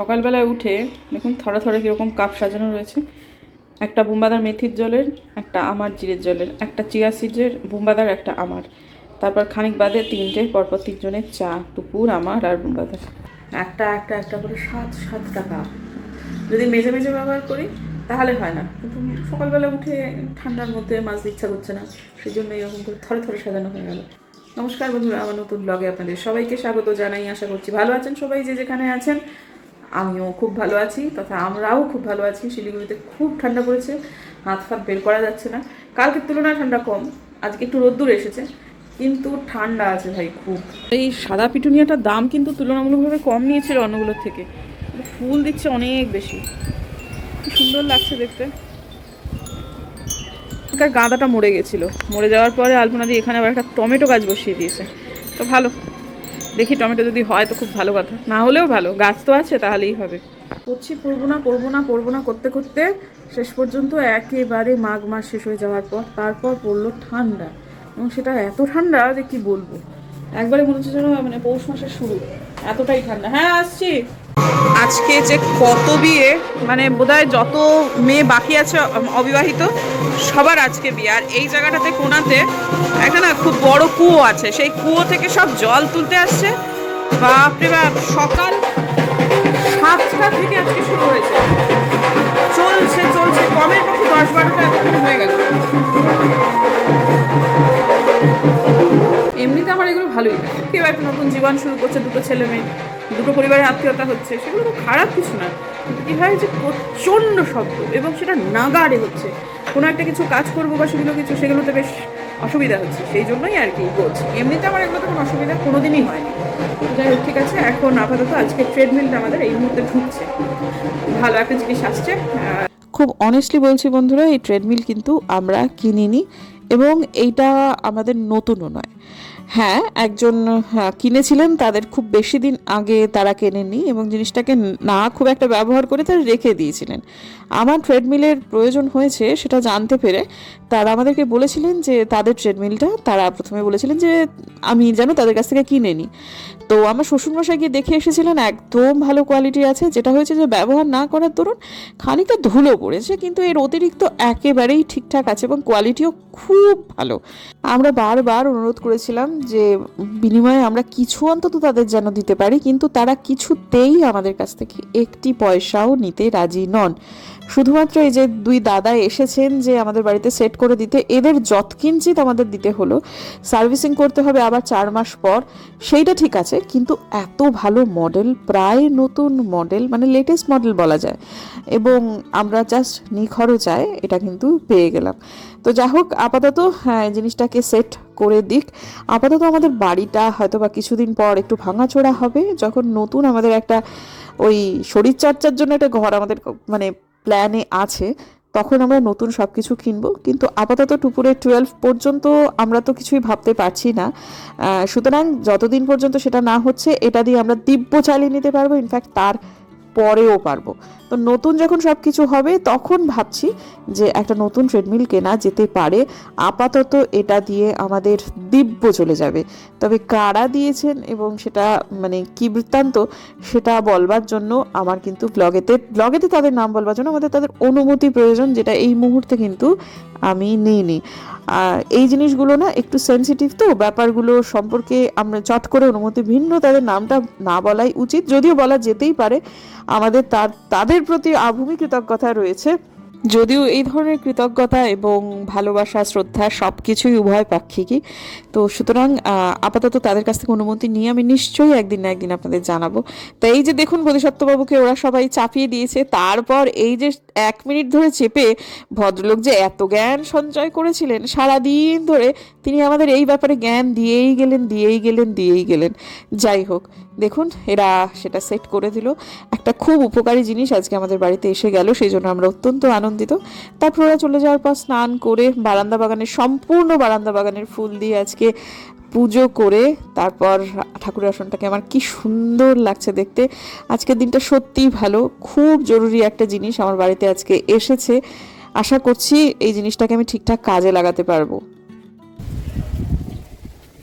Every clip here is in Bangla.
সকালবেলায় উঠে দেখুন থরে থরে কীরকম কাপ সাজানো রয়েছে। একটা বুম্বাদার মেথির জলের, একটা আমার জিরের জলের, একটা চিয়া সিডের বুম্বাদার, একটা আমার। তারপর খানিক বাদে তিনটে পরপর তিনজনের চা, টুকুর, আমার আর বুম্বাদার। একটা একটা একটা করে 7-7টা কাপ। যদি মেজে মেজে ব্যবহার করি তাহলে হয় না, কিন্তু সকালবেলা উঠে ঠান্ডার মধ্যে মাছ ইচ্ছা করছে না, সেই জন্য এরকম করে থরে থরে সাজানো হয়ে গেল। নমস্কার বন্ধুরা, আমার নতুন ব্লগে আপনাদের সবাইকে স্বাগত জানাই। আশা করছি ভালো আছেন সবাই, যে যেখানে আছেন। আমিও খুব ভালো আছি, তথা আমরাও খুব ভালো আছি। শিলিগুড়িতে খুব ঠান্ডা পড়েছে, হাত ফাত বের করা যাচ্ছে না। কালকের তুলনায় ঠান্ডা কম, আজকে একটু রোদ্দুর এসেছে, কিন্তু ঠান্ডা আছে ভাই খুব। এই সাদা পিটুনিয়াটার দাম কিন্তু তুলনামূলকভাবে কম নিয়েছিল অন্যগুলোর থেকে, ফুল দিচ্ছে অনেক বেশি, কি সুন্দর লাগছে দেখতে। গাঁদাটা মরে গেছিলো, মরে যাওয়ার পরে আলপনা দিয়ে এখানে আবার একটা টমেটো গাছ বসিয়ে দিয়েছে, তো ভালো। দেখি টমেটো যদি হয় তো খুব ভালো কথা, না হলেও ভালো, গাছ তো আছে, তাহলেই হবে। করছি পড়বো না করতে করতে শেষ পর্যন্ত একেবারে মাঘ মাস শেষ হয়ে যাওয়ার পর তারপর পড়লো ঠান্ডা, এবং সেটা এত ঠান্ডা যে কি বলবো, একবারে মনে হচ্ছে যেন মানে পৌষ মাসের শুরু, এতটাই ঠান্ডা। হ্যাঁ আসছি। আজকে যে কত বিয়ে, মানে বোধহয় যত মেয়ে বাকি আছে অবিবাহিত সবার আজকে বিয়ে। আর এই জায়গাটাতে কোনাতে একটা না খুব বড় কুয়ো আছে, সেই কুয়ো থেকে সব জল তুলতে আসছে। বাপরে বাপ, সকাল 7টা থেকে আজকে শুরু হয়েছে, চলছে চলছে, কমের পক্ষে 10-12টা এতক্ষণ হয়ে গেল। এমনিতে আমার এগুলো ভালোই লাগে, কেউ একটা নতুন জীবন শুরু করছে, দুটো ছেলে মেয়ে, দুটো পরিবারের আত্মীয়তা হচ্ছে, সেগুলো তো খারাপ কিছু না। কিন্তু কী হয় যে প্রচণ্ড শব্দ, এবং সেটা নাগাড়ে হচ্ছে। কোনো একটা কিছু কাজ করবো বা সেগুলোতে বেশ অসুবিধা হচ্ছে, সেই জন্যই আর কি বলছি। এমনিতে আমার এগুলোতে কোনো অসুবিধা কোনোদিনই হয়নি। যাই হোক, ঠিক আছে। এখন আপাতত আজকে ট্রেডমিলটা আমাদের এই মুহূর্তে ঢুকছে, ভালো একটা জিনিস আসছে। খুব অনেস্টলি বলছি বন্ধুরা, এই ট্রেডমিল কিন্তু আমরা কিনিনি, এবং এইটা আমাদের নতুনও নয়। হ্যাঁ, একজন কিনেছিলেন, তাদের খুব বেশি দিন আগে তারা কেনেননি, এবং জিনিসটাকে না খুব একটা ব্যবহার করে তারা রেখে দিয়েছিলেন। আমার ট্রেডমিলের প্রয়োজন হয়েছে সেটা জানতে পেরে তারা আমাদেরকে বলেছিলেন যে তাদের ট্রেডমিলটা, তারা প্রথমে বলেছিলেন যে আমি যেন তাদের কাছ থেকে কিনে নিই। তো আমার শ্বশুরমশাই গিয়ে দেখে এসেছিলেন, একদম ভালো কোয়ালিটি আছে। যেটা হয়েছে যে ব্যবহার না করার দরুন খানিকটা ধুলো পড়েছে, কিন্তু এর অতিরিক্ত একেবারেই ঠিকঠাক আছে, এবং কোয়ালিটিও খুব ভালো। আমরা বারবার অনুরোধ করেছিলাম যে বিনিময়ে আমরা কিছু অন্তত তাদের যেন দিতে পারি, কিন্তু তারা কিছুতেই আমাদের কাছ থেকে একটি পয়সাও নিতে রাজি নন। শুধুমাত্র এই যে দুই দাদা এসেছেন যে আমাদের বাড়িতে সেট করে দিতে, এদের যৎকিঞ্চিত আমাদের দিতে হলো। সার্ভিসিং করতে হবে আবার 4 মাস পর, সেইটা ঠিক আছে, কিন্তু এত ভালো মডেল, প্রায় নতুন মডেল, মানে লেটেস্ট মডেল বলা যায়, এবং আমরা জাস্ট নিখরচায় এটা কিন্তু পেয়ে গেলাম। তো যা হোক, আপাতত হ্যাঁ জিনিসটাকে সেট করে দিক। আপাতত আমাদের বাড়িটা হয়তো বা কিছুদিন পর একটু ভাঙাচোরা হবে, যখন নতুন আমাদের একটা ওই শরীরচর্চার জন্য একটা ঘর আমাদের মানে প্ল্যানে আছে, তখন আমরা নতুন সব কিছু কিনবো। কিন্তু আপাতত টুপুরে 12 পর্যন্ত আমরা তো কিছুই ভাবতে পারছি না। সুতরাং যতদিন পর্যন্ত সেটা না হচ্ছে, এটা দিয়ে আমরা দিব্য চালিয়ে নিতে পারবো, ইনফ্যাক্ট তার পরেও পারবো। তো নতুন যখন সব কিছু হবে, তখন ভাবছি যে একটা নতুন ট্রেডমিল কেনা যেতে পারে। আপাতত এটা দিয়ে আমাদের দিব্য চলে যাবে। তবে কারা দিয়েছেন এবং সেটা মানে কি বৃত্তান্ত, সেটা বলবার জন্য আমার কিন্তু ব্লগেতে তাদের নাম বলবার জন্য আমাদের তাদের অনুমতি প্রয়োজন, যেটা এই মুহূর্তে কিন্তু আমি নিইনি। এই জিনিসগুলো না একটু সেন্সিটিভ, তো ব্যাপারগুলো সম্পর্কে আমরা চট করে অনুমতি ভিন্ন তাদের নামটা না বলাই উচিত, যদিও বলা যেতেই পারে। আমাদের তাদের প্রতি আভূমি কৃতজ্ঞতা রয়েছে, যদিও এই ধরনের কৃতজ্ঞতা এবং ভালোবাসা, শ্রদ্ধা সব কিছুই উভয় পাক্ষিকই। তো সুতরাং আপাতত তাদের কাছ থেকে অনুমতি নিয়ে আমি নিশ্চয়ই একদিন না একদিন আপনাদের জানাবো। তো এই যে দেখুন, বোধিসত্ত্ববাবুকে ওরা সবাই চাপিয়ে দিয়েছে, তারপর এই যে 1 মিনিট ধরে চেপে ভদ্রলোক যে এত জ্ঞান সঞ্চয় করেছিলেন সারাদিন ধরে, তিনি আমাদের এই ব্যাপারে জ্ঞান দিয়েই গেলেন। যাই হোক, দেখুন এরা সেটা সেট করে দিল। একটা খুব উপকারী জিনিস আজকে আমাদের বাড়িতে এসে গেল, সেই জন্য আমরা অত্যন্ত আনন্দিত। তারপর ওরা চলে যাওয়ার পর স্নান করে সম্পূর্ণ বারান্দা বাগানের ফুল দিয়ে আজকে পুজো করে, তারপর ঠাকুরের আসনটাকে আমার কি সুন্দর লাগছে দেখতে। আজকের দিনটা সত্যিই ভালো, খুব জরুরি একটা জিনিস আমার বাড়িতে আজকে এসেছে। আশা করছি এই জিনিসটাকে আমি ঠিকঠাক কাজে লাগাতে পারবো।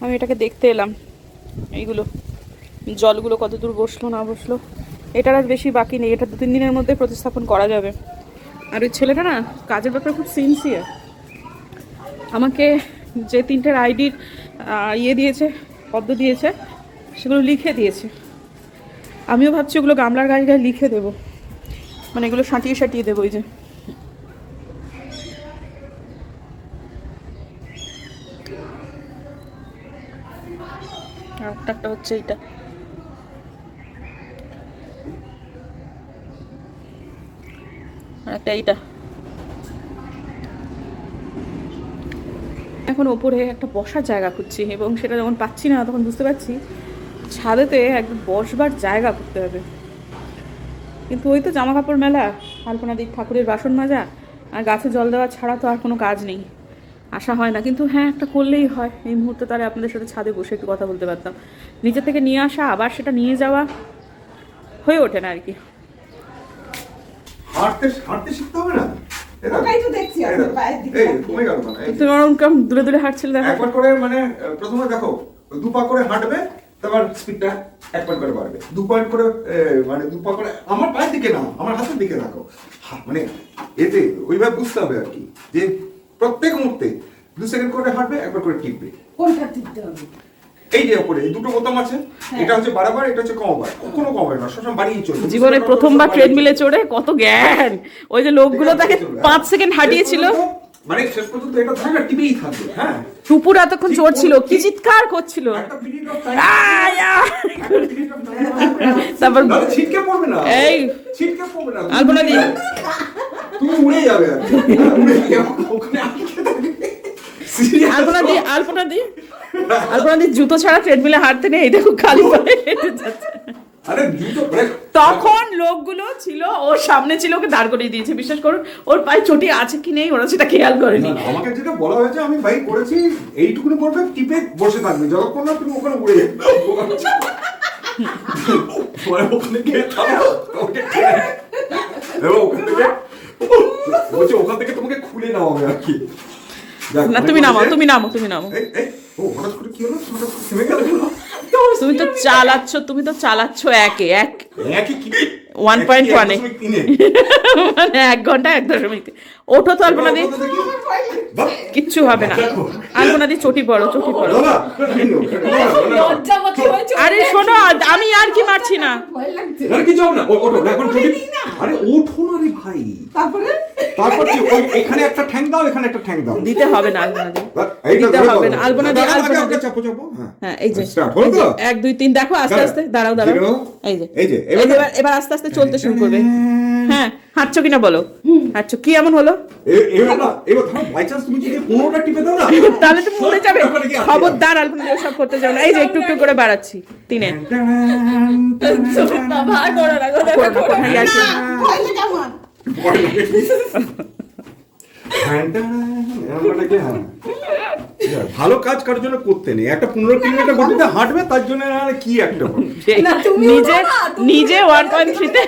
আমি এটাকে দেখতে এলাম, এইগুলো জলগুলো কত দূর বসলো না বসলো, এটার আর বেশি বাকি নেই, এটা 2-3 দিনের মধ্যে প্রতিস্থাপন করা যাবে। আর ওই ছেলেটা না কাজের ব্যাপারে খুব সিনসিয়ার। আমাকে যে 3টের আইডির ইয়ে দিয়েছে, পদ্ম দিয়েছে, সেগুলো লিখে দিয়েছে। আমিও ভাবছি ওগুলো গামলার গায়ে গায়ে লিখে দেবো, মানে এগুলো সাঁটিয়ে সাঁটিয়ে দেবো। ওই যে একটা হচ্ছে এইটা, আর একটা এইটা। এখন ওপরে একটা বসার জায়গা খুঁজছি, এবং সেটা যখন পাচ্ছি না তখন বুঝতে পারছি ছাদেতে একদম বসবার জায়গা করতে হবে। কিন্তু ওই তো জামা কাপড় মেলা, আলপনা দিক, ঠাকুরের বাসন মাজা আর গাছে জল দেওয়া ছাড়া তো আর কোনো কাজ নেই, আসা হয় না। কিন্তু হ্যাঁ, একটা করলেই হয়। এই মুহূর্তে তাহলে আপনাদের সাথে ছাদে বসে একটু কথা বলতে পারতাম। নিচে থেকে নিয়ে আসা, আবার সেটা নিয়ে যাওয়া হয়ে ওঠে না আর কি। হাঁটতে শিখতে হবে না? তোমার দূরে দূরে হাঁটছিল, একবার করে মানে প্রথমে দেখো 2 পা করে হাঁটবে, তারপর স্পিডটা 1 পয়েন্ট করে বাড়বে। 2 পয়েন্ট করে মানে 2 পা করে আমার পায়ের দিকে না, আমার হাতের দিকে রাখো। মানে এতে ওইভাবে বুঝতে হবে আর কি, যে প্রত্যেক মুহূর্তে 2 সেকেন্ড করে হাঁটবে, একবার করে টিপবে। কোনটা টিপতে হবে? এই যে উপরে এই 2টো বোতাম আছে, এটা হচ্ছে বাড়াবার, এটা হচ্ছে কমাবার। কোনো কমাবে না, সবসময় বাড়িয়ে চলবে। জীবনে প্রথমবার ট্রেডমিলে চড়ে কত জ্ঞান! ওই যে লোকগুলো তাকে 5 সেকেন্ড হাঁটিয়েছিল, মানে শেষ পর্যন্ত এটা থাকবে, টিপেই থাকবে। হ্যাঁ, টুপুর এতক্ষণ চড়ছিল, কি চিৎকার করছিল! তারপর ছিটকে পড়বে না, এই ছিটকে পড়বে না, আলপনা দি, তুমি উড়ে যাবে আর কি। ওখানে আটকে থাকবে। আলপনা দি, আলপনা দি, আলপনা দি জুতো ছাড়া ট্রেডমিলে হাঁটতে নেই। এই দেখো খালি পায়ে হেঁটে যাচ্ছে। আরে জুতো তখন লোকগুলো ছিল ওর সামনে, ছিল, ওকে দাঁড় করিয়ে দিয়েছে। বিশ্বাস করুন, ওর পায়ে চটি আছে কি নেই ওরা সেটা খেয়াল করেনি। আমাকে যেটা বলা হয়েছে, আমি ভাই করেছি, এইটুকুনি করবে, টিপে বসে থাকবে, যতক্ষণ না তুমি ওখানে উড়ে যাবে। ওখানে গিয়ে ওখান থেকে তোমাকে খুলে নেওয়া হবে আর কি। না, তুমি নামো, তুমি নামো, তুমি নামো। হঠাৎ করে কি হলো? হঠাৎ করে থেমে গেল। তুমি তো চালাচ্ছ, তুমি তো চালাচ্ছ একে 1.1 মানে 1 ঘন্টা 1.0 ওঠো তো আলপনা দি, কিচ্ছু হবে না। আলপনা দি চটি পড়ো, চটি পড়ো। আরে শোনো, আমি আর কি মারছি না। কিছু হবে না, ওঠো না এখন। আরে ওঠো না রে ভাই। তারপর কি এখানে একটা ঠ্যাং দাও, এখানে একটা ঠ্যাং দাও। দিতে হবে না আলপনা দি, দিতে হবে না আলপনা দি। আলপনা দি চাপো চাপো। হ্যাঁ, এই যে স্টার্ট হলো তো। 1 2 3 দেখো, আস্তে আস্তে দাঁড়াও দাঁড়াও। এই যে এবার আস্তে আস্তে চলতে শুরু করবে। হ্যাঁ, হাঁটছো কিনা বলো? হাঁটছো। কি এমন হলো? এবার ধরো বাই চান্স তুমি যদি 15টা টিপে দাও না, তাহলে তুমি মরে যাবে। খবরদার আলপনা দি সব করতে যাও না। এই যে একটু একটু করে বাড়াচ্ছি 3-এ। ভালো কাজ কার জন্য করতে নেই, একটা 15 কিলোমিটার গতিতে হাঁটবে, তার জন্য কি একটা নিজে 1.3 তে,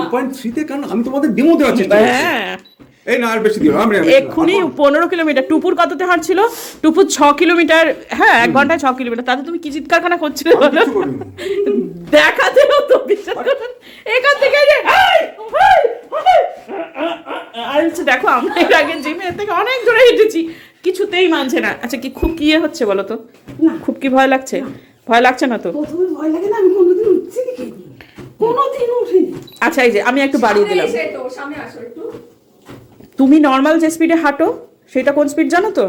1.3 তে। কারণ আমি তোমাদের ডেমো দেওয়ার চেষ্টা করছি। এই না আর বেশি দিও, আমরা এক্ষুনি 15 কিলোমিটার। টুপুর কততে হাঁটছিল? টুপুর 6 কিলোমিটার। হ্যাঁ, 1 ঘন্টায় 6 কিলোমিটার। তাতে তুমি কি চিৎকারখানা করছিলে বলো? দেখাতে হতো, বিশ্বাস করুন। এখান থেকে দেখো, আমরা এর আগে জিমে থেকে অনেক দূরে হেঁটেছি, কিছুতেই মানছে না। আচ্ছা, কি খুব কি হচ্ছে বলো তো? খুব কি ভয় লাগছে? ভয় লাগছে না তো? প্রথমে ভয় লাগে না, আমি কোনোদিন উঠছি কি? কোনোদিন উঠিনি। আচ্ছা, এই যে আমি একটু বাড়িয়ে দিলাম। তুমি নর্মাল যে স্পিডে হাঁটো, সেটা কোন স্পিড জানো তো?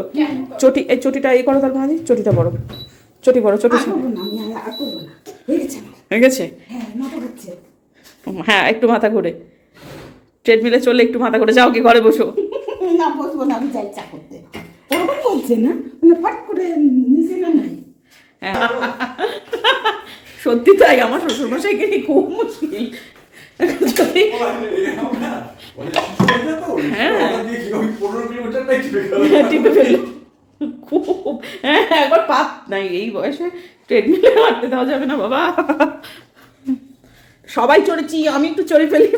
চটি, এই চটিটা এই করো, তারপর চটিটা বড়, চটি বড়, চটি হয়ে গেছে। হ্যাঁ, একটু মাথা ঘুরে। ট্রেডমিলে চললে একটু মাথা ঘুরে যাও, কি ঘরে বসো। না, বসবো না, আমি যাই চা করতে। ওরকম বলছে না, মানে ফাট করে নিচে না নাই। সত্যি তাই, আমার শ্বশুরমশাইকে নিয়ে খুব মুশকিল। টিপে ফেললো খুব। হ্যাঁ, একবার পাত নাই, এই বয়সে ট্রেডমিলে হাঁটতে দেওয়া যাবে না বাবা। সবাই চড়েছি, আমি একটু চড়ে ফেলি।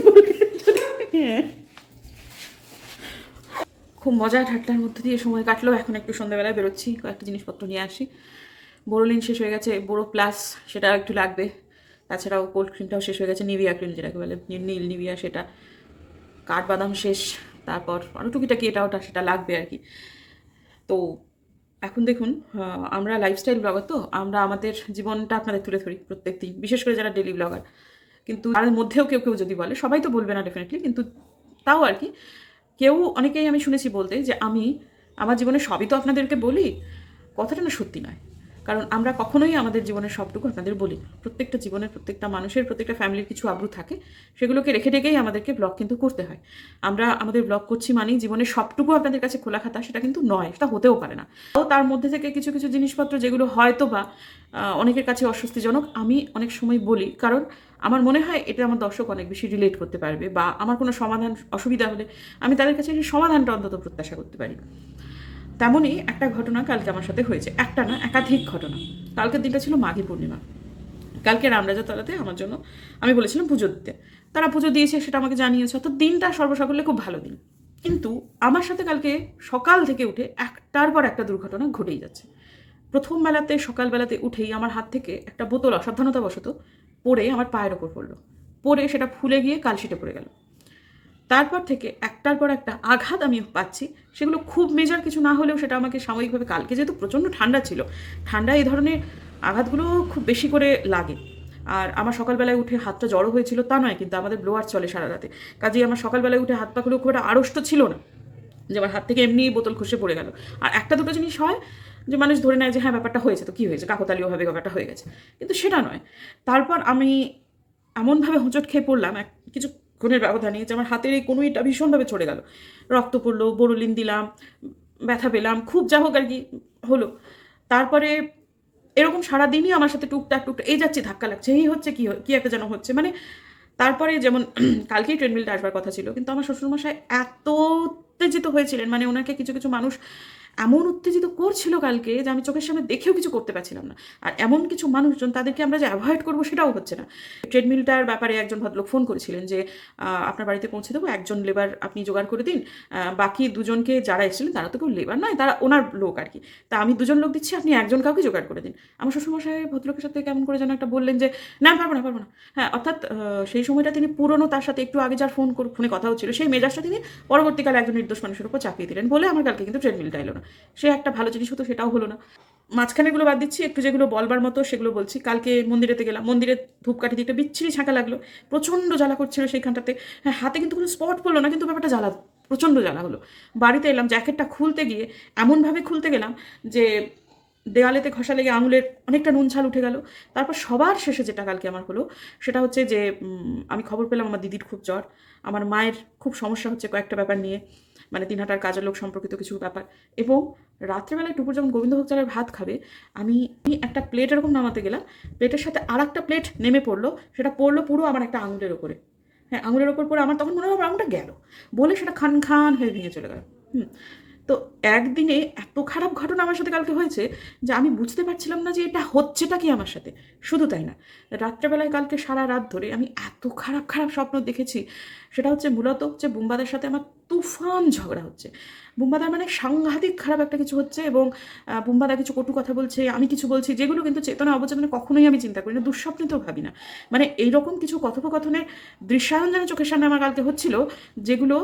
খুব মজার ঠাট্টার মধ্যে দিয়ে সময় কাটলো। এখন একটু সন্ধ্যাবেলায় বেরোচ্ছি, কয়েকটা জিনিসপত্র নিয়ে আসি। বোরোলিন শেষ হয়ে গেছে, বোরো প্লাস সেটা একটু লাগবে। তাছাড়াও কোল্ড ক্রিমটাও শেষ হয়ে গেছে, নিভিয়া ক্রিম যেটাকে বলে নীল নিভিয়া, সেটা। কাঠবাদাম শেষ, তারপর আরও টুকিটাকি এটা ওটা সেটা লাগবে আর কি। তো এখন দেখুন, আমরা লাইফস্টাইল ব্লগার, তো আমরা আমাদের জীবনটা আপনাদের তুলে ধরি প্রত্যেক দিন, বিশেষ করে যারা ডেলি ব্লগার। কিন্তু তার মধ্যেও কেউ কেউ যদি বলে, সবাই তো বলবে না ডেফিনেটলি, কিন্তু তাও আর কি অনেকেই আমি শুনেছি বলতে যে আমি আমার জীবনে সবই তো আপনাদেরকে বলি। কথাটা না সত্যি নয়, কারণ আমরা কখনোই আমাদের জীবনের সবটুকু আপনাদের বলি। প্রত্যেকটা জীবনের, প্রত্যেকটা মানুষের, প্রত্যেকটা ফ্যামিলির কিছু আব্রু থাকে, সেগুলোকে রেখে রেখেই আমাদেরকে ব্লগ কিন্তু করতে হয়। আমরা আমাদের ব্লগ করছি মানেই জীবনের সবটুকু আপনাদের কাছে খোলা খাতা, সেটা কিন্তু নয়, সেটা হতেও পারে না। তো তার মধ্যে থেকে কিছু কিছু জিনিসপত্র যেগুলো হয়তো বা অনেকের কাছে অস্বস্তিজনক, আমি অনেক সময় বলি, কারণ আমার মনে হয় এটা আমার দর্শক অনেক বেশি রিলেট করতে পারবে, বা আমার কোনো সমাধান অসুবিধা হলে আমি তাদের কাছে সেই সমাধানটা অন্তত প্রত্যাশা করতে পারি। তেমনই একটা ঘটনা কালকে আমার সাথে হয়েছে, একটা না একাধিক ঘটনা। কালকের দিনটা ছিল মাঘী পূর্ণিমা। কালকে রামরাজাতলাতে আমার জন্য আমি বলেছিলাম পুজো দিতে, তারা পুজো দিয়েছে, সেটা আমাকে জানিয়েছে, অর্থাৎ দিনটা সর্বসাকল্যে খুব ভালো দিন। কিন্তু আমার সাথে কালকে সকাল থেকে উঠে একটার পর একটা দুর্ঘটনা ঘটেই যাচ্ছে। প্রথম বেলাতে, সকালবেলাতে উঠেই আমার হাত থেকে একটা বোতল অসাবধানতাবশত পড়ে আমার পায়ের ওপর পড়লো, পড়ে সেটা ফুলে গিয়ে কালশিটে পড়ে গেল। তারপর থেকে একটার পর একটা আঘাত আমি পাচ্ছি, সেগুলো খুব মেজর কিছু না হলেও সেটা আমাকে সাময়িকভাবে, কালকে যেহেতু প্রচণ্ড ঠান্ডা ছিল, ঠান্ডা এই ধরনের আঘাতগুলো খুব বেশি করে লাগে। আর আমার সকালবেলায় উঠে হাতটা জড়ো হয়েছিল তা নয়, কিন্তু আমাদের ব্লোয়ার চলে সারা রাতে, কাজেই আমার সকালবেলায় উঠে হাত পাগুলো খুব একটা আড়ষ্ট ছিল না যে আমার হাত থেকে এমনি বোতল খসে পড়ে গেল। আর একটা দুটো জিনিস হয় যে মানুষ ধরে নেয় যে হ্যাঁ ব্যাপারটা হয়েছে, তো কী হয়েছে, কাকতালীয়ভাবে ব্যাপারটা হয়ে গেছে, কিন্তু সেটা নয়। তারপর আমি এমনভাবে হোঁচট খেয়ে পড়লাম কিছুক্ষণের ব্যবধানে যে আমার হাতের এই কনুইটা ভীষণভাবে চড়ে গেল, রক্ত পড়লো, বোরোলিন দিলাম, ব্যথা পেলাম, খুব যা হোক আর কি হলো। তারপরে এরকম সারাদিনই আমার সাথে টুকটাক এই যাচ্ছে, ধাক্কা লাগছে, এই হচ্ছে, কি একটা যেন হচ্ছে, মানে তারপরে যেমন কালকেই ট্রেডমিলটা আসবার কথা ছিল, কিন্তু আমার শ্বশুরমশাই এত উত্তেজিত হয়েছিলেন, মানে ওনাকে কিছু কিছু মানুষ এমন উত্তেজিত করছিল কালকে যে আমি চোখের সামনে দেখেও কিছু করতে পারছিলাম না। আর এমন কিছু মানুষজন, তাদেরকে আমরা যে অ্যাভয়েড করবো সেটাও হচ্ছে না। ট্রেডমিলটার ব্যাপারে একজন ভদ্রলোক ফোন করেছিলেন যে আপনার বাড়িতে পৌঁছে দেবো, একজন লেবার আপনি জোগাড় করে দিন, বাকি দুজনকে যারা এসেছিলেন তারা তো কেউ লেবার নয়, তারা ওনার লোক আর কি, তা আমি দুজন লোক দিচ্ছি, আপনি একজন কাউকে জোগাড় করে দিন। আমার শ্বশুরমশাই ভদ্রলোকের সাথে কেমন করে যেন একটা বললেন যে না পারবো না। হ্যাঁ, অর্থাৎ সেই সময়টা তিনি পুরনো, তার সাথে একটু আগে যার ফোনে কথা হচ্ছিল, সেই মেজাজটা তিনি পরবর্তীকালে একজন নির্দোষ মানুষের উপর চাপিয়ে দিলেন বলে আমার কালকে কিন্তু ট্রেডমিলটা এলো না। সে একটা ভালো জিনিস হতো, সেটাও হলো না। মাঝখানেগুলো বাদ দিচ্ছি, একটু যেগুলো বলবার মতো সেগুলো বলছি। কালকে মন্দিরেতে গেলাম, মন্দিরে ধূপকাঠি দিয়ে একটা বিচ্ছিরি ছাঁকা লাগলো, প্রচণ্ড জ্বালা করছিল সেইখানটাতে। হ্যাঁ, হাতে কিন্তু কোনো স্পট পড়লো না, কিন্তু ব্যাপারটা জ্বালা, প্রচণ্ড জ্বালা হলো। বাড়িতে এলাম, জ্যাকেটটা খুলতে গিয়ে এমনভাবে খুলতে গেলাম যে দেওয়ালেতে ঘষা লেগে আঙুলের অনেকটা নুন ছাল উঠে গেল। তারপর সবার শেষে যেটা কালকে আমার হলো সেটা হচ্ছে যে আমি খবর পেলাম আমার দিদির খুব জ্বর, আমার মায়ের খুব সমস্যা হচ্ছে কয়েকটা ব্যাপার নিয়ে, মানে দিনহাটার কাজের লোক সম্পর্কিত কিছু ব্যাপার। এবং রাত্রেবেলায় টুকুর যখন গোবিন্দভোগ চালের ভাত খাবে, আমি একটা প্লেট এরকম নামাতে গেলাম, প্লেটের সাথে আর একটা প্লেট নেমে পড়লো, সেটা পড়লো পুরো আমার একটা আঙুলের ওপরে। হ্যাঁ, আঙুলের ওপর পড়ে আমার তখন মনে হয় আঙুলটা গেল বলে সেটা খান খান হয়ে ভেঙে চলে গেল। তো একদিনে এত খারাপ ঘটনা আমার সাথে কালকে হয়েছে যে আমি বুঝতে পারছিলাম না যে এটা হচ্ছেটা কি আমার সাথে। শুধু তাই না, রাত্রেবেলায় কালকে সারা রাত ধরে আমি এত খারাপ খারাপ স্বপ্ন দেখেছি। সেটা হচ্ছে মূলত হচ্ছে বুম্বাদের সাথে আমার তুফান ঝগড়া হচ্ছে। বুম্বাদার মানে সাংঘাতিক খারাপ একটা কিছু হচ্ছে, এবং বুম্বাদা কিছু কটু কথা বলছে, আমি কিছু বলছি, যেগুলো কিন্তু চেতনা অবচেতনে কখনোই আমি চিন্তা করি না, দুঃস্বপ্নেতেও ভাবি না। মানে এইরকম কিছু কথোপকথনের দৃশ্যায়ন যেন চোখের সামনে আমার কালকে হচ্ছিল, যেগুলো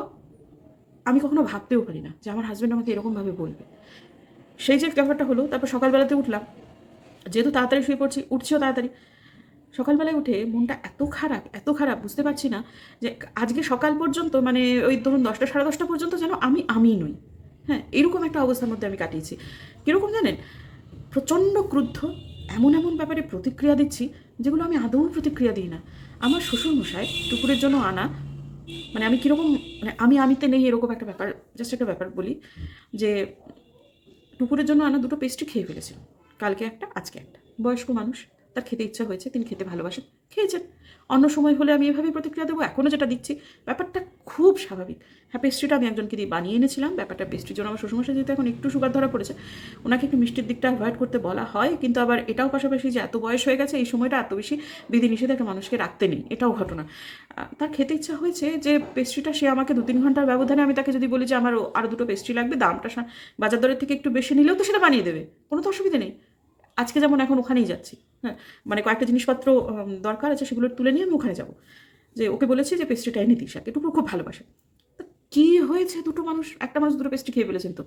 আমি কখনো ভাবতেও পারি না যে আমার হাজব্যান্ড আমাকে এরকমভাবে বলবে। সেই যে ব্যাপারটা হলো, তারপর সকালবেলাতে উঠলাম, যেহেতু তাড়াতাড়ি শুয়ে পড়ছি, উঠছিও তাড়াতাড়ি। সকালবেলায় উঠে মনটা এত খারাপ বুঝতে পারছি না যে আজকে সকাল পর্যন্ত, মানে ওই ধরুন 10টা সাড়ে 10টা পর্যন্ত যেন আমি নই। হ্যাঁ, এরকম একটা অবস্থার মধ্যে আমি কাটিয়েছি। কীরকম জানেন, প্রচণ্ড ক্রুদ্ধ, এমন ব্যাপারে প্রতিক্রিয়া দিচ্ছি যেগুলো আমি আদৌ প্রতিক্রিয়া দিই না। আমার শ্বশুরমশাই টুকুরের জন্য আনা, মানে আমি কীরকম, মানে আমিতে নেই এরকম একটা ব্যাপার, জাস্ট একটা ব্যাপার বলি যে টুকুরের জন্য আনা দুটো পেস্ট্রি খেয়ে ফেলেছিল, কালকে একটা আজকে একটা। বয়স্ক মানুষ, তার খেতে ইচ্ছা হয়েছে, তিনি খেতে ভালোবাসেন, খেয়েছেন। অন্য সময় হলে আমি এভাবেই প্রতিক্রিয়া দেবো, এখনও যেটা দিচ্ছি ব্যাপারটা খুব স্বাভাবিক। হ্যাঁ, পেস্ট্রিটা আমি একজনকে দিয়ে বানিয়ে এনেছিলাম, ব্যাপারটা পেস্ট্রির জন্য আমার শ্বশুরমশাই যেহেতু এখন একটু সুগার ধরা পড়েছে, ওনাকে একটু মিষ্টির দিকটা অ্যাভয়েড করতে বলা হয়, কিন্তু আবার এটাও পাশাপাশি যে এত বয়স হয়ে গেছে এই সময়টা এত বেশি বিধিনিষেধ একটা মানুষকে রাখতে নেই, এটাও ঘটনা। তার খেতে ইচ্ছা হয়েছে যে পেস্ট্রিটা, সে আমাকে 2-3 ঘন্টার ব্যবধানে আমি তাকে যদি বলি যে আমার আরও দুটো পেস্ট্রি লাগবে, দামটা বাজার দরের থেকে একটু বেশি নিলেও তো সেটা বানিয়ে দেবে, কোনো তো অসুবিধা নেই। আজকে যেমন এখন ওখানেই যাচ্ছি, হ্যাঁ, মানে কয়েকটা জিনিসপত্র দরকার আছে, সেগুলো তুলে নিয়ে আমি ওখানে যাব। যে ওকে বলেছি যে পেস্ট্রিটা এনে দিস, আর এটুকু খুব ভালোবাসে। তা কী হয়েছে, একটা মানুষ দুটো পেস্ট্রি খেয়ে ফেলেছেন। তো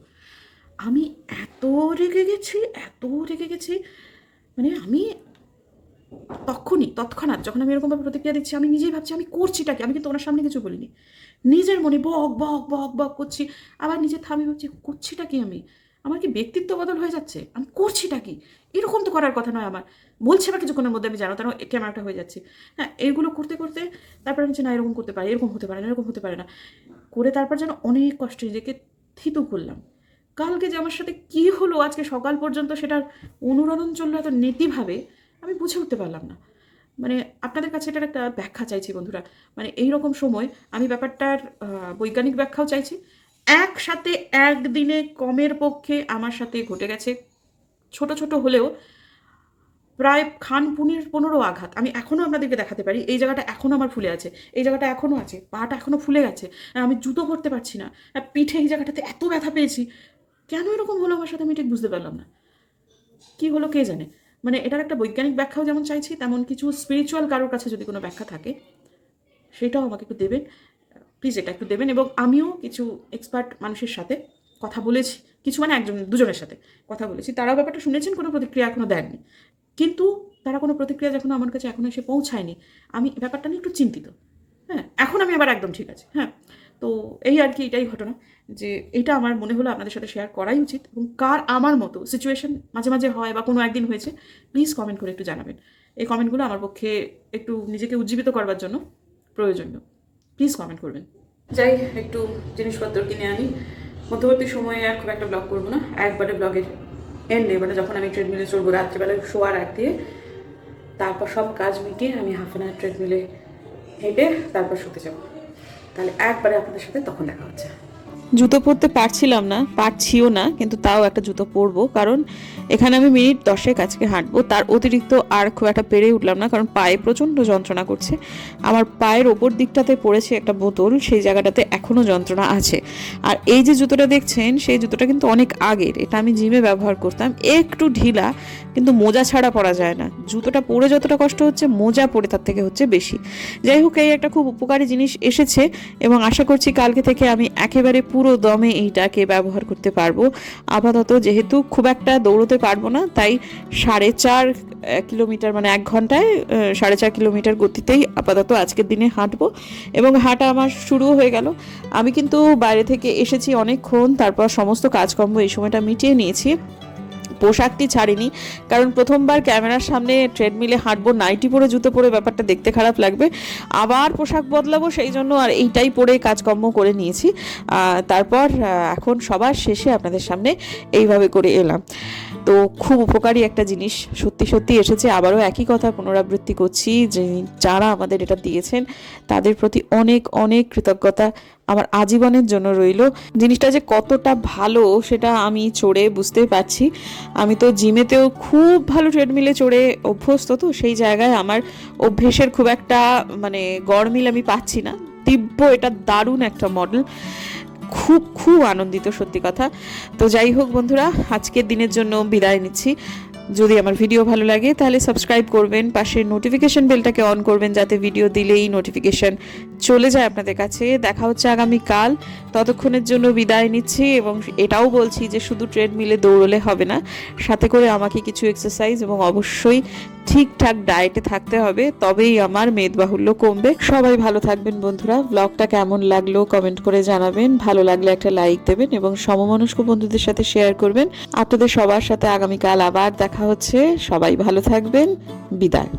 আমি এত রেগে গেছি, মানে আমি তৎক্ষণাৎ যখন আমি এরকমভাবে প্রতিক্রিয়া দিচ্ছি, আমি নিজেই ভাবছি আমি করছিটা কি। আমি কিন্তু ওনার সামনে কিছু বলিনি, নিজের মনে বক বক বক বক করছি। আবার নিজে থামি ভাবছি করছিটা কি আমি, আমার কি ব্যক্তিত্ব বদল হয়ে যাচ্ছে, আমি করছিটা কি, এরকম তো করার কথা নয় আমার। বলছে আবার কিছুক্ষণের মধ্যে আমি জানো তারা ক্যামেরাটা হয়ে যাচ্ছি। হ্যাঁ, এইগুলো করতে করতে তারপর আমি না এরকম করতে পারি, এরকম হতে পারে না, এরকম হতে পারে না করে তারপর যেন অনেক কষ্টে নিজেকে থিতু করলাম। কালকে যে আমার সাথে কী হলো আজকে সকাল পর্যন্ত সেটার অনুরোধন চললো এত নীতিভাবে, আমি বুঝে উঠতে পারলাম না। মানে আপনাদের কাছে এটার একটা ব্যাখ্যা চাইছি বন্ধুরা। মানে এই রকম সময় আমি ব্যাপারটার বৈজ্ঞানিক ব্যাখ্যাও চাইছি। একসাথে একদিনে কমের পক্ষে আমার সাথে ঘটে গেছে ছোট ছোট হলেও প্রায় 15 আঘাত। আমি এখনও আপনাদেরকে দেখাতে পারি, এই জায়গাটা এখনও আমার ফুলে আছে, এই জায়গাটা এখনও আছে, পাটা এখনও ফুলে গেছে, আমি জুতো পরতে পারছি না, পিঠে এই জায়গাটাতে এত ব্যথা পেয়েছি। কেন এরকম হলো আমার সাথে আমি ঠিক বুঝতে পারলাম না, কি হলো কে জানে। মানে এটার একটা বৈজ্ঞানিক ব্যাখ্যাও যেমন চাইছি, তেমন কিছু স্পিরিচুয়াল কারোর কাছে যদি কোনো ব্যাখ্যা থাকে সেটাও আমাকে একটু দেবেন প্লিজ, এটা একটু দেবেন। এবং আমিও কিছু এক্সপার্ট মানুষের সাথে কথা বলেছি, কিছু মানে দুজনের সাথে কথা বলেছি, তারাও ব্যাপারটা শুনেছেন, কোনো প্রতিক্রিয়া এখনও দেননি। কিন্তু তারা কোনো প্রতিক্রিয়া যখন আমার কাছে এখনও এসে পৌঁছায়নি, আমি ব্যাপারটা নিয়ে একটু চিন্তিত। হ্যাঁ, এখন আমি আবার একদম ঠিক আছে। হ্যাঁ, তো এই আর কি, এটাই ঘটনা, যে এটা আমার মনে হলো আপনাদের সাথে শেয়ার করাই উচিত। এবং কার আমার মতো সিচুয়েশন মাঝে মাঝে হয় বা কোনো একদিন হয়েছে, প্লিজ কমেন্ট করে একটু জানাবেন। এই কমেন্টগুলো আমার পক্ষে একটু নিজেকে উজ্জীবিত করবার জন্য প্রয়োজনীয়, প্লিজ কমেন্ট করবেন। যাই একটু জিনিসপত্র কিনে আনি। মধ্যবর্তী সময়ে আর খুব একটা ব্লগ করবো না, একবারে ব্লগের এন্ডে, মানে যখন আমি ট্রেডমিলে চলবো রাত্রিবেলায় শোয়ার আগ দিয়ে, তারপর সব কাজ মিটিয়ে আমি হাফ অ্যান আওয়ার ট্রেডমিলে হেঁটে তারপর শুতে যাবো। তাহলে একবারে আপনাদের সাথে তখন দেখা হচ্ছে। জুতো পরতে পারছিও না, কিন্তু তাও একটা জুতো পরবো, কারণ এখানে আমি মিনিট 10 আজকে হাঁটবো। তার অতিরিক্ত আর খুব একটা পেরে উঠলাম না, কারণ পায়ে প্রচণ্ড যন্ত্রণা করছে। আমার পায়ের ওপর দিকটাতে পড়েছে একটা বোতল, সেই জায়গাটাতে এখনও যন্ত্রণা আছে। আর এই যে জুতোটা দেখছেন, সেই জুতোটা কিন্তু অনেক আগের, এটা আমি জিমে ব্যবহার করতাম, একটু ঢিলা, কিন্তু মোজা ছাড়া পরা যায় না। জুতোটা পরে যতটা কষ্ট হচ্ছে, মোজা পরে তার থেকে হচ্ছে বেশি। যাই হোক, এই একটা খুব উপকারী জিনিস এসেছে এবং আশা করছি কালকে থেকে আমি একেবারে পুরো দমে এইটাকে ব্যবহার করতে পারবো। আপাতত যেহেতু খুব একটা দৌড়তে পারবো না, তাই 4.5 কিলোমিটার, মানে 1 ঘন্টায় 4.5 কিলোমিটার গতিতেই আপাতত আজকের দিনে হাঁটবো। এবং হাঁটা আমার শুরু হয়ে গেল। আমি কিন্তু বাইরে থেকে এসেছি অনেকক্ষণ, তারপর সমস্ত কাজকর্ম এই সময়টা মিটিয়ে নিয়েছি। পোশাকটি ছাড়িনি, কারণ প্রথমবার ক্যামেরার সামনে ট্রেডমিলে হাঁটবো নাইটি পরে জুতো পরে, ব্যাপারটা দেখতে খারাপ লাগবে, আবার পোশাক বদলাবো, সেই জন্য আর এইটাই পরে কাজকর্ম করে নিয়েছি। তারপর এখন সবার শেষে আপনাদের সামনে এইভাবে করে এলাম। তো খুব উপকারী একটা জিনিস সত্যি এসেছে। আবারও একই কথা পুনরাবৃত্তি করছি, যে যারা আমাদের এটা দিয়েছেন তাদের প্রতি অনেক অনেক কৃতজ্ঞতা আমার আজীবনের জন্য রইল। জিনিসটা যে কতটা ভালো সেটা আমি চড়ে বুঝতে পারছি। আমি তো জিমেতেও খুব ভালো ট্রেডমিলে চড়ে অভ্যস্ত, তো সেই জায়গায় আমার অভ্যেসের খুব একটা মানে গড়মিল আমি পাচ্ছি না। দিব্য, এটা দারুণ একটা মডেল, খুব আনন্দিত সত্যি কথা। তো যাই হোক বন্ধুরা, আজকের দিনের জন্য বিদায় নিচ্ছি। যদি আমার ভিডিও ভালো লাগে তাহলে সাবস্ক্রাইব করবেন, পাশে নোটিফিকেশন বেলটাকে অন করবেন, যাতে ভিডিও দিলেই নোটিফিকেশন চলে যায় আপনাদের কাছে। দেখা হচ্ছে আগামীকাল, ততক্ষণের জন্য বিদায় নিচ্ছি। এবং এটাও বলছি যে শুধু ট্রেডমিলে দৌড়লে হবে না, সাথে করে আমাকে কিছু এক্সারসাইজ এবং অবশ্যই ঠিকঠাক ডায়েটে থাকতে হবে, তবেই আমার মেদবাহুল্য কমবে। সবাই ভালো থাকবেন বন্ধুরা। ব্লগটা কেমন লাগলো কমেন্ট করে জানাবেন, ভালো লাগলে একটা লাইক দেবেন এবং সমমনস্ক বন্ধুদের সাথে শেয়ার করবেন। আপনাদের সবার সাথে আগামীকাল আবার দেখা হচ্ছে। সবাই ভালো থাকবেন, বিদায়।